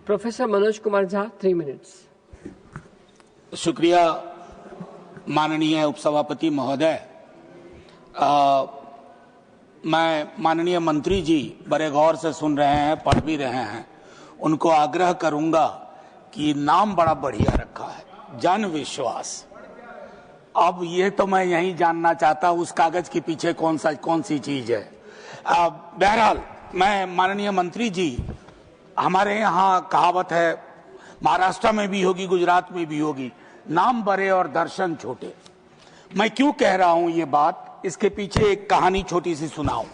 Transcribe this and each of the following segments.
Professor Manoj Kumar Jha 3 minutes. शुक्रिया माननीय उपसभापति महोदय। मैं माननीय मंत्री जी बड़े गौर से सुन रहे हैं, पढ़ भी रहे हैं। उनको आग्रह करूंगा कि नाम बड़ा बढ़िया रखा है, जन विश्वास। अब ये तो मैं यही जानना चाहता हूं उस कागज के पीछे कौन सी चीज है। बहरहाल मैं माननीय मंत्री जी, हमारे यहाँ कहावत है, महाराष्ट्र में भी होगी, गुजरात में भी होगी, नाम बड़े और दर्शन छोटे। मैं क्यों कह रहा हूं ये बात, इसके पीछे एक कहानी छोटी सी सुनाऊं।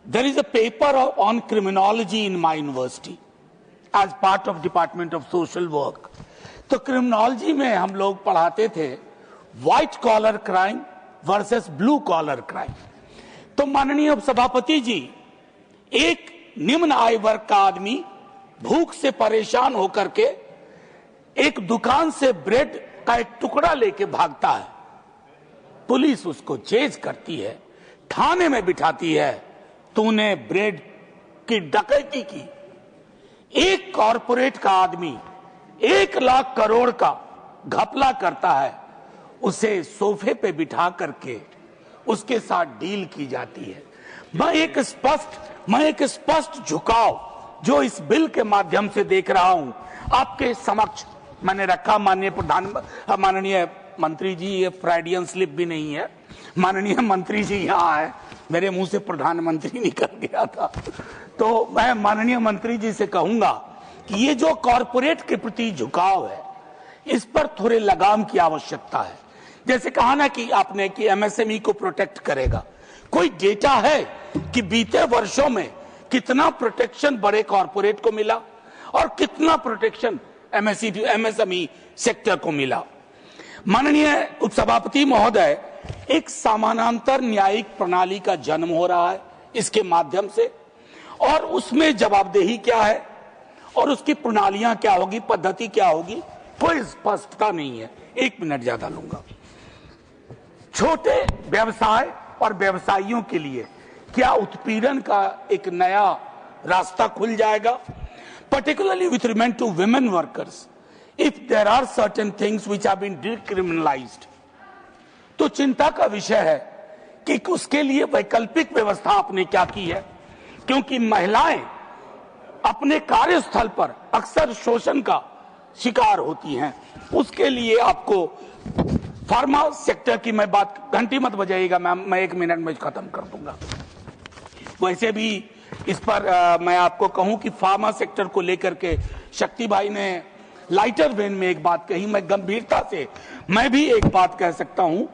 There is a paper on criminology in my university as part of department of social work. तो क्रिमिनोलॉजी में हम लोग पढ़ाते थे white collar crime versus blue collar crime. तो माननीय उपसभापति जी, एक निम्न आय वर्ग का आदमी भूख से परेशान होकर के एक दुकान से ब्रेड का एक टुकड़ा लेके भागता है। पुलिस उसको चेज करती है, थाने में बिठाती है, तूने ब्रेड की डकैती की। एक कॉरपोरेट का आदमी 1 लाख करोड़ का घपला करता है, उसे सोफे पे बिठा करके उसके साथ डील की जाती है। मैं एक स्पष्ट झुकाव जो इस बिल के माध्यम से देख रहा हूं आपके समक्ष मैंने रखा। माननीय मंत्री जी, ये फ्राइडियन स्लिप भी नहीं है। माननीय मंत्री जी यहाँ है, मेरे मुंह से प्रधानमंत्री निकल गया था। तो मैं माननीय मंत्री जी से कहूंगा कि ये जो कॉरपोरेट के प्रति झुकाव है, इस पर थोड़े लगाम की आवश्यकता है। जैसे कहा ना कि आपने कि एमएसएमई को प्रोटेक्ट करेगा। कोई डेटा है कि बीते वर्षों में कितना प्रोटेक्शन बड़े कॉरपोरेट को मिला और कितना प्रोटेक्शन एमएसएमई सेक्टर को मिला? माननीय उपसभापति महोदय, एक समानांतर न्यायिक प्रणाली का जन्म हो रहा है इसके माध्यम से, और उसमें जवाबदेही क्या है और उसकी प्रणालियां क्या होगी, पद्धति क्या होगी, कोई स्पष्टता नहीं है। 1 मिनट ज्यादा लूंगा। छोटे व्यवसाय और व्यवसायियों के लिए क्या उत्पीड़न का एक नया रास्ता खुल जाएगा? Particularly with remand to women workers, if there are certain things which have been decriminalized, तो चिंता का विषय है कि उसके लिए वैकल्पिक व्यवस्था आपने क्या की है, क्योंकि महिलाएं अपने कार्यस्थल पर अक्सर शोषण का शिकार होती हैं। उसके लिए आपको फार्मा सेक्टर की मैं बात, घंटी मत बजाइएगा मैम, मैं 1 मिनट में खत्म कर दूंगा। वैसे भी इस पर मैं आपको कहूं कि फार्मा सेक्टर को लेकर के शक्ति भाई ने लाइटर वेन में एक बात कही। मैं गंभीरता से मैं भी एक बात कह सकता हूं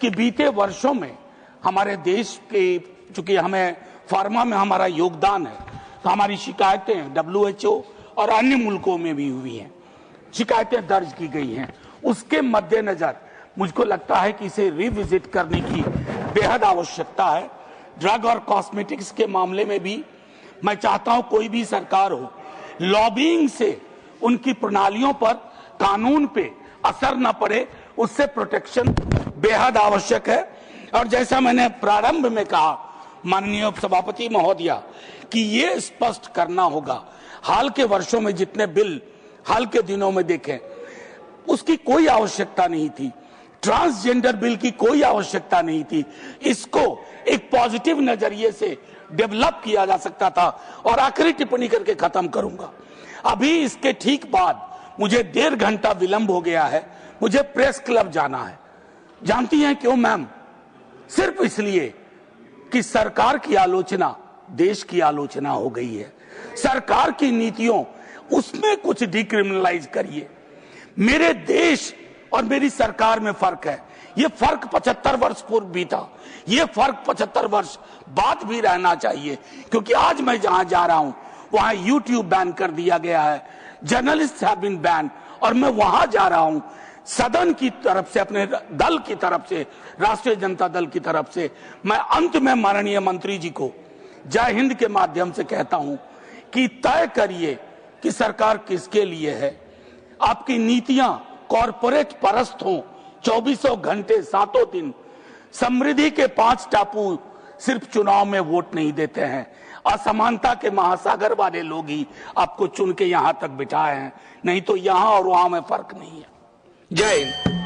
कि बीते वर्षों में हमारे देश के, चूंकि हमें फार्मा में हमारा योगदान है, तो हमारी शिकायतें WHO और अन्य मुल्कों में भी हुई हैं, शिकायतें दर्ज की गई हैं। उसके मद्देनजर मुझको लगता है कि इसे रिविजिट करने की बेहद आवश्यकता है। ड्रग और कॉस्मेटिक्स के मामले में भी मैं चाहता हूं कोई भी सरकार हो, लॉबिंग से उनकी प्रणालियों पर, कानून पे असर न पड़े, उससे प्रोटेक्शन बेहद आवश्यक है। और जैसा मैंने प्रारंभ में कहा माननीय उपसभापति महोदया, कि ये स्पष्ट करना होगा, हाल के वर्षों में जितने बिल हाल के दिनों में देखें, उसकी कोई आवश्यकता नहीं थी। ट्रांसजेंडर बिल की कोई आवश्यकता नहीं थी। इसको एक पॉजिटिव नजरिए से डेवलप किया जा सकता था। और आखिरी टिप्पणी करके खत्म करूंगा। अभी इसके ठीक बाद मुझे 1.5 घंटा विलंब हो गया है, मुझे प्रेस क्लब जाना है। जानती हैं क्यों मैम? सिर्फ इसलिए कि सरकार की आलोचना देश की आलोचना हो गई है। सरकार की नीतियों, उसमें कुछ डिक्रिमिनलाइज करिए। मेरे देश और मेरी सरकार में फर्क है। ये फर्क 75 वर्ष पूर्व भी था, ये फर्क 75 वर्ष बाद भी रहना चाहिए। क्योंकि आज मैं जहां जा रहा हूं वहां YouTube बैन कर दिया गया है, जर्नलिस्ट हैव बीन बैन, और मैं वहां जा रहा हूं सदन की तरफ से, अपने दल की तरफ से, राष्ट्रीय जनता दल की तरफ से मैं अंत में माननीय मंत्री जी को जय हिंद के माध्यम से कहता हूं कि तय करिए कि सरकार किसके लिए है। आपकी नीतियां कॉरपोरेट परस्त हों, 24 घंटे 7 दिन। समृद्धि के 5 टापू सिर्फ चुनाव में वोट नहीं देते हैं। असमानता के महासागर वाले लोग ही आपको चुन के यहां तक बिठाए हैं, नहीं तो यहां और वहां में फर्क नहीं है। जय हिंद।